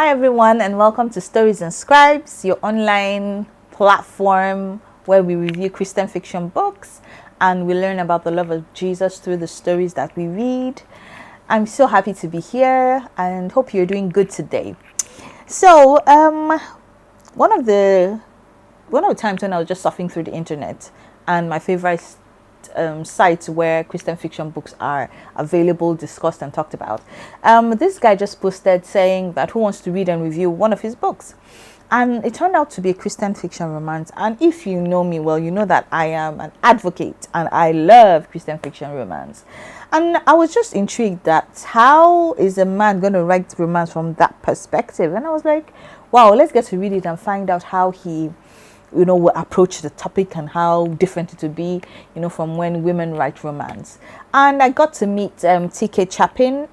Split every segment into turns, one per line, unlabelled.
Hi everyone, and welcome to Stories and Scribes, your online platform where we review Christian fiction books and we learn about the love of Jesus through the stories that we read. I'm so happy to be here and hope you're doing good today. So, one of the times when I was just surfing through the internet, and my favorite sites where Christian fiction books are available, discussed, and talked about. This guy just posted saying that who wants to read and review one of his books. And it turned out to be a Christian fiction romance. And if you know me well, you know that I am an advocate and I love Christian fiction romance. And I was just intrigued that how is a man going to write romance from that perspective? And I was like, wow, let's get to read it and find out how he will approach the topic and how different it will be, from when women write romance. And I got to meet TK Chapin,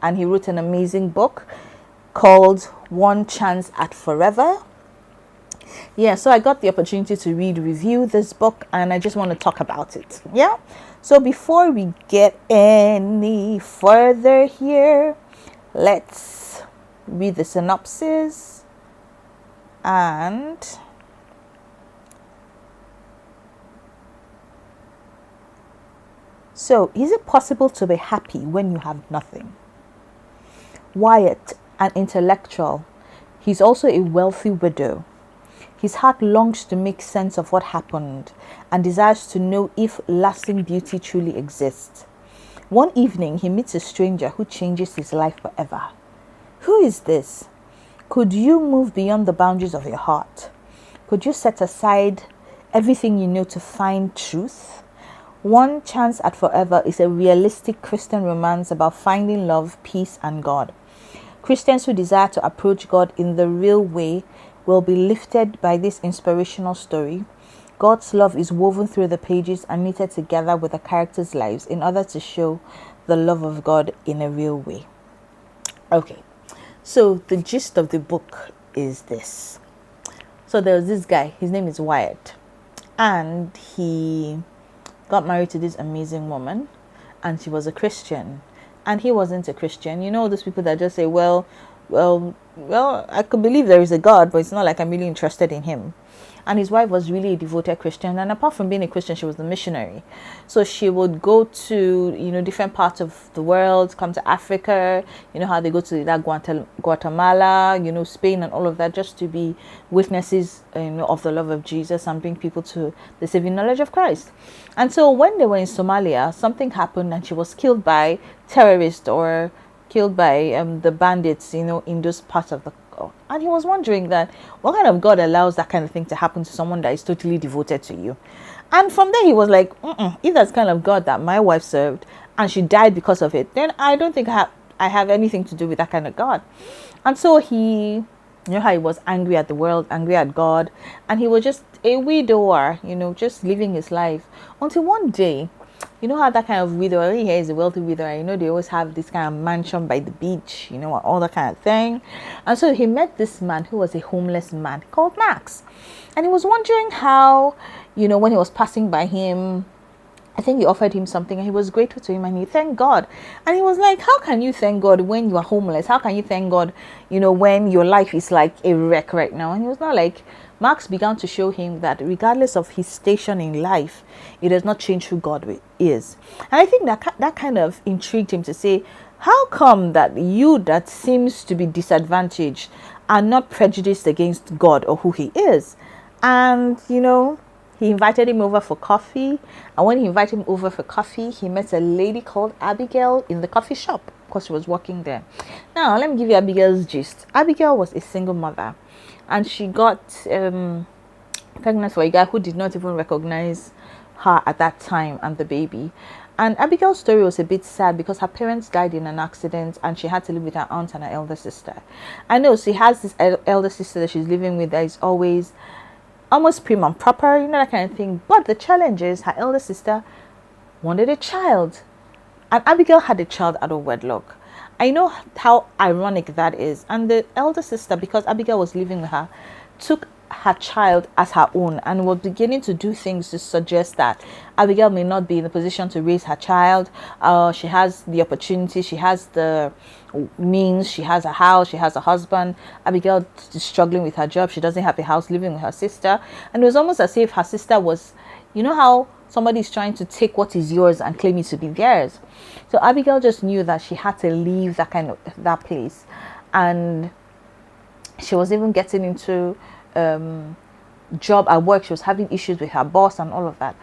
and he wrote an amazing book called One Chance at Forever. Yeah, so I got the opportunity to review this book, and I just want to talk about it. Yeah, so before we get any further here, let's read the synopsis. And so, is it possible to be happy when you have nothing? Wyatt, an intellectual, he's also a wealthy widow. His heart longs to make sense of what happened and desires to know if lasting beauty truly exists. One evening, he meets a stranger who changes his life forever. Who is this? Could you move beyond the boundaries of your heart? Could you set aside everything you know to find truth? One Chance at Forever is a realistic Christian romance about finding love, peace, and God. Christians who desire to approach God in the real way will be lifted by this inspirational story. God's love is woven through the pages and knitted together with the characters' lives in order to show the love of God in a real way. Okay, so the gist of the book is this. So there was this guy, his name is Wyatt, and he got married to this amazing woman, and she was a Christian, and he wasn't a Christian. Those people that just say, well, I could believe there is a God, but it's not like I'm really interested in him. And his wife was really a devoted Christian, and apart from being a Christian, she was a missionary. So she would go to different parts of the world, come to Africa, how they go to that Guatemala, Spain and all of that, just to be witnesses of the love of Jesus and bring people to the saving knowledge of Christ. And so when they were in Somalia, something happened and she was killed by terrorists or killed by the bandits, in those parts of the. And he was wondering that what kind of God allows that kind of thing to happen to someone that is totally devoted to you. And from there he was like, if that's kind of God that my wife served and she died because of it, then I don't think I have anything to do with that kind of God. And so he, how he was angry at the world, angry at God, and he was just a widower, just living his life until one day. How that kind of widower, here is a wealthy widower, they always have this kind of mansion by the beach, all that kind of thing. And so he met this man who was a homeless man called Max. And he was wondering how, when he was passing by him, I think he offered him something and he was grateful to him and he thanked God. And he was like, how can you thank God when you are homeless? How can you thank God, when your life is like a wreck right now? And he was not like, Max began to show him that regardless of his station in life, it does not change who God is. And I think that kind of intrigued him to say, how come that you that seems to be disadvantaged are not prejudiced against God or who he is? And, he invited him over for coffee. And when he invited him over for coffee, he met a lady called Abigail in the coffee shop because she was working there. Now, let me give you Abigail's gist. Abigail was a single mother. And she got pregnant for a guy who did not even recognize her at that time and the baby. And Abigail's story was a bit sad because her parents died in an accident and she had to live with her aunt and her elder sister. I know she has this elder sister that she's living with that is always almost prim and proper, that kind of thing. But the challenge is her elder sister wanted a child. And Abigail had a child out of wedlock. I know how ironic that is. And the elder sister, because Abigail was living with her, took her child as her own and was beginning to do things to suggest that Abigail may not be in a position to raise her child. She has the opportunity, she has the means, she has a house, she has a husband. Abigail is struggling with her job, she doesn't have a house, living with her sister. And it was almost as if her sister was, you know how somebody is trying to take what is yours and claim it to be theirs. So Abigail just knew that she had to leave that place. And she was even getting into job at work. She was having issues with her boss and all of that.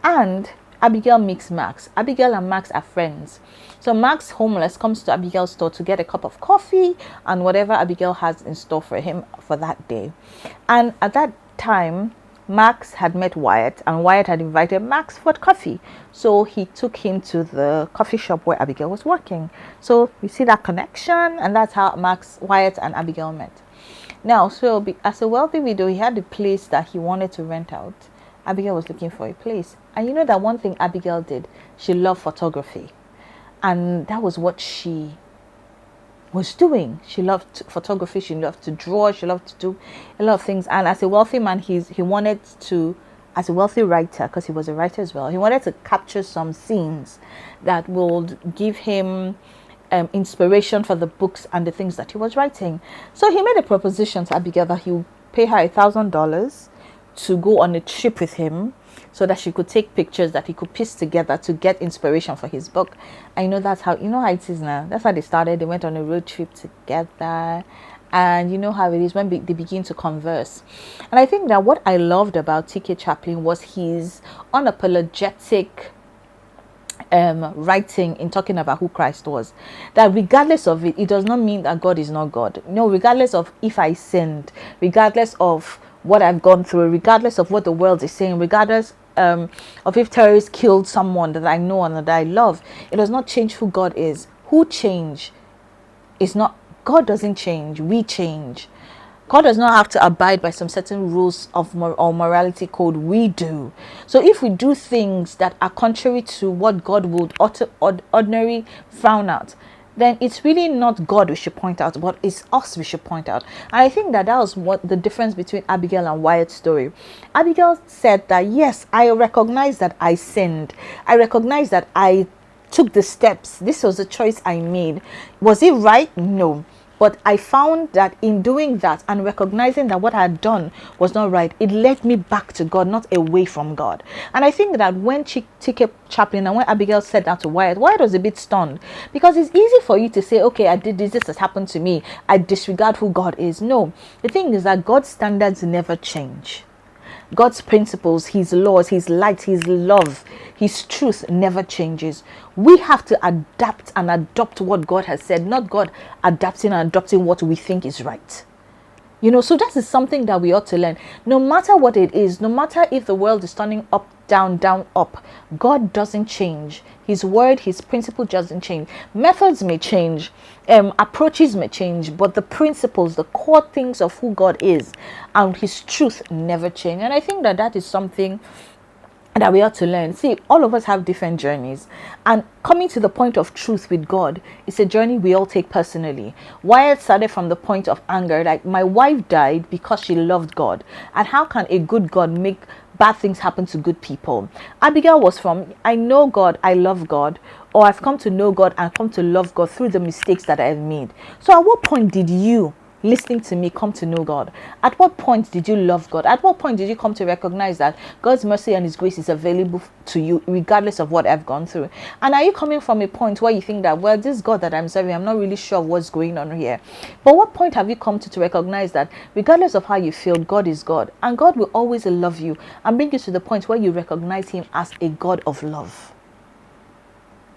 And Abigail meets Max. Abigail and Max are friends. So Max, homeless, comes to Abigail's store to get a cup of coffee and whatever Abigail has in store for him for that day. And at that time, Max had met Wyatt, and Wyatt had invited Max for coffee. So he took him to the coffee shop where Abigail was working. So you see that connection, and that's how Wyatt and Abigail met. Now, so as a wealthy widow, he had a place that he wanted to rent out. Abigail was looking for a place. And you know that one thing Abigail did? She loved photography. And that was what she was doing. She loved photography, she loved to draw, she loved to do a lot of things. And as a wealthy man, he wanted to, as a wealthy writer, because he was a writer as well, he wanted to capture some scenes that would give him inspiration for the books and the things that he was writing. So he made a proposition to Abigail that he would pay her $1,000 to go on a trip with him, so that she could take pictures that he could piece together to get inspiration for his book. I know that's how, you know how it is now. That's how they started. They went on a road trip together. And you know how it is when they begin to converse. And I think that what I loved about T.K. Chapin was his unapologetic writing in talking about who Christ was. That regardless of it, it does not mean that God is not God. No, regardless of if I sinned, regardless of what I've gone through, regardless of what the world is saying, regardless of if terrorists killed someone that I know and that I love, it does not change who God is. Who change is not, God doesn't change, we change. God does not have to abide by some certain rules of or morality code. We do. So if we do things that are contrary to what God would ordinarily frown at, then it's really not God we should point out, but it's us we should point out. And I think that was what the difference between Abigail and Wyatt's story. Abigail said that, yes, I recognize that I sinned. I recognize that I took the steps. This was a choice I made. Was it right? No. But I found that in doing that and recognizing that what I had done was not right, it led me back to God, not away from God. And I think that when T.K. Chapin and when Abigail said that to Wyatt was a bit stunned, because it's easy for you to say, okay, I did this has happened to me, I disregard who God is. No, the thing is that God's standards never change. God's principles, his laws, his light, his love, his truth never changes. We have to adapt and adopt what God has said, not God adapting and adopting what we think is right. You know, so that is something that we ought to learn. No matter what it is, no matter if the world is turning up, down, down, up, God doesn't change. His word, his principle doesn't change. Methods may change, approaches may change, but the principles, the core things of who God is and his truth never change. And I think that that is something that we ought to learn. See, all of us have different journeys, and coming to the point of truth with God is a journey we all take personally. Wyatt started from the point of anger, like, my wife died because she loved God, and how can a good God make bad things happen to good people? Abigail was from, I know God, I love God, or I've come to know God and come to love God through the mistakes that I've made. So at what point did you, listening to me, come to know God? At what point did you love God? At what point did you come to recognize that God's mercy and his grace is available to you regardless of what I've gone through? And are you coming from a point where you think that, well, this God that I'm serving, I'm not really sure what's going on here? But what point have you come to recognize that regardless of how you feel, God is God, and God will always love you and bring you to the point where you recognize him as a God of love?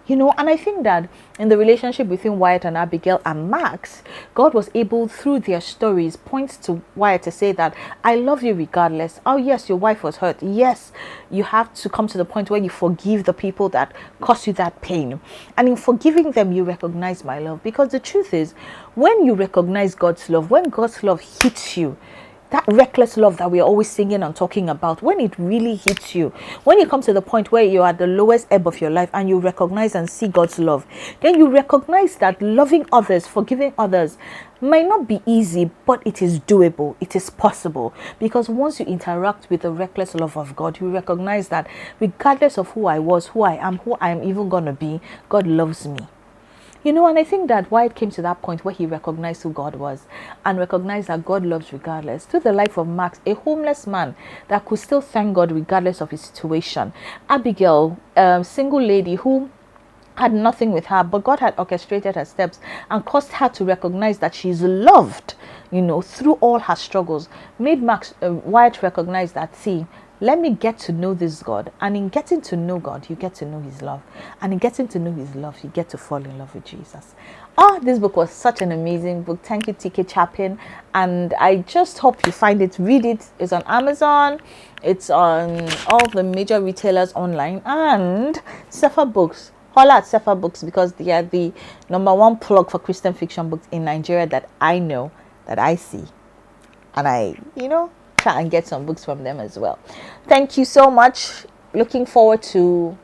You know, and I think that in the relationship between Wyatt and Abigail and Max, God was able, through their stories, point to Wyatt to say that, I love you regardless. Oh, yes, your wife was hurt. Yes, you have to come to the point where you forgive the people that caused you that pain. And in forgiving them, you recognize my love. Because the truth is, when you recognize God's love, when God's love hits you, that reckless love that we're always singing and talking about, when it really hits you, when you come to the point where you're at the lowest ebb of your life and you recognize and see God's love, then you recognize that loving others, forgiving others might not be easy, but it is doable. It is possible. Because once you interact with the reckless love of God, you recognize that regardless of who I was, who I am even going to be, God loves me. And I think that Wyatt came to that point where he recognized who God was and recognized that God loves regardless. Through the life of Max, a homeless man that could still thank God regardless of his situation. Abigail, a single lady who had nothing with her, but God had orchestrated her steps and caused her to recognize that she's loved, through all her struggles. Made Wyatt recognize that, see, let me get to know this God. And in getting to know God, you get to know his love. And in getting to know his love, you get to fall in love with Jesus. This book was such an amazing book. Thank you, TK Chapin. And I just hope you find it. Read it. It's on Amazon. It's on all the major retailers online. And Sefer Books. Holla at Sefer Books, because they are the number one plug for Christian fiction books in Nigeria that I know, that I see. And I, try and get some books from them as well. Thank you so much. Looking forward to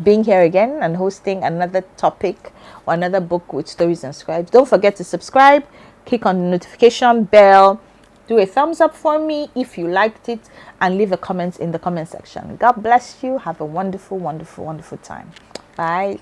being here again and hosting another topic or another book with stories and scribes. Don't forget to subscribe, click on the notification bell, do a thumbs up for me if you liked it, and leave a comment in the comment section. God bless you. Have a wonderful, wonderful, wonderful time. Bye.